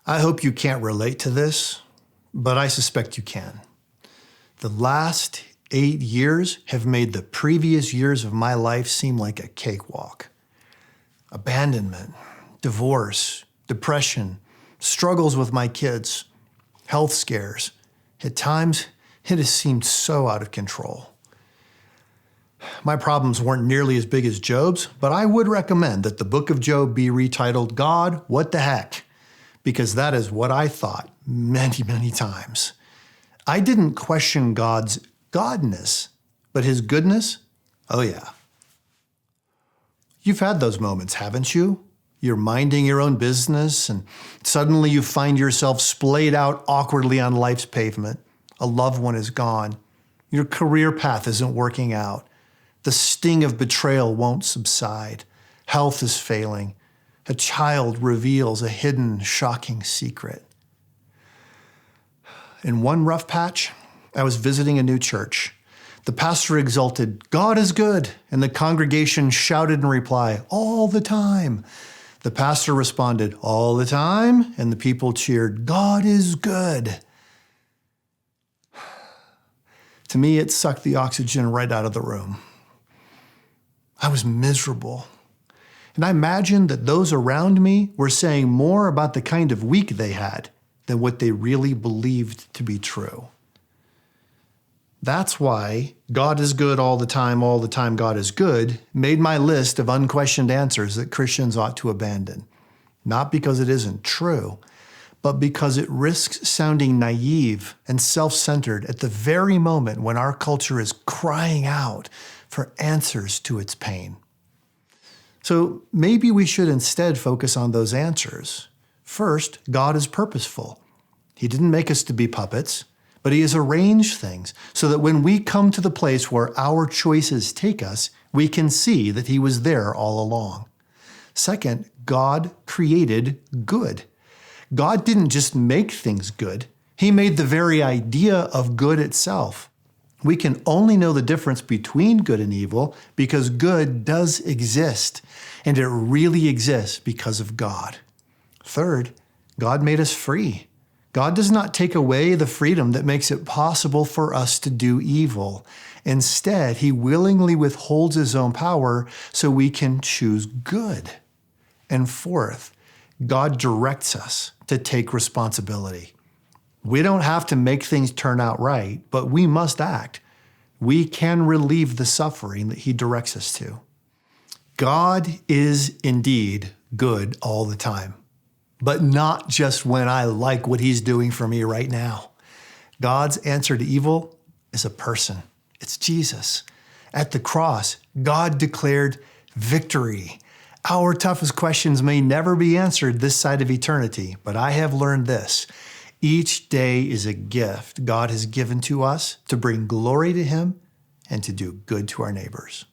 I hope you can't relate to this, but I suspect you can. The last 8 years have made the previous years of my life seem like a cakewalk. Abandonment, divorce, depression, struggles with my kids, health scares. At times, it has seemed so out of control. My problems weren't nearly as big as Job's, but I would recommend that the book of Job be retitled, God, What the Heck? Because that is what I thought many, many times. I didn't question God's godness, but his goodness, oh yeah. You've had those moments, haven't you? You're minding your own business and suddenly you find yourself splayed out awkwardly on life's pavement. A loved one is gone. Your career path isn't working out. The sting of betrayal won't subside. Health is failing. A child reveals a hidden, shocking secret. In one rough patch, I was visiting a new church. The pastor exulted, God is good, and the congregation shouted in reply, all the time. The pastor responded, all the time, and the people cheered, God is good. To me, it sucked the oxygen right out of the room. I was miserable. And I imagined that those around me were saying more about the kind of week they had than what they really believed to be true. That's why God is good all the time, God is good, made my list of unquestioned answers that Christians ought to abandon. Not because it isn't true, but because it risks sounding naive and self-centered at the very moment when our culture is crying out for answers to its pain. So maybe we should instead focus on those answers. First, God is purposeful. He didn't make us to be puppets, but he has arranged things so that when we come to the place where our choices take us, we can see that he was there all along. Second, God created good. God didn't just make things good. He made the very idea of good itself. We can only know the difference between good and evil because good does exist, and it really exists because of God. Third, God made us free. God does not take away the freedom that makes it possible for us to do evil. Instead, he willingly withholds his own power so we can choose good. And fourth, God directs us to take responsibility. We don't have to make things turn out right, but we must act. We can relieve the suffering that he directs us to. God is indeed good all the time, but not just when I like what he's doing for me right now. God's answer to evil is a person. It's Jesus. At the cross, God declared victory. Our toughest questions may never be answered this side of eternity, but I have learned this. Each day is a gift God has given to us to bring glory to him and to do good to our neighbors.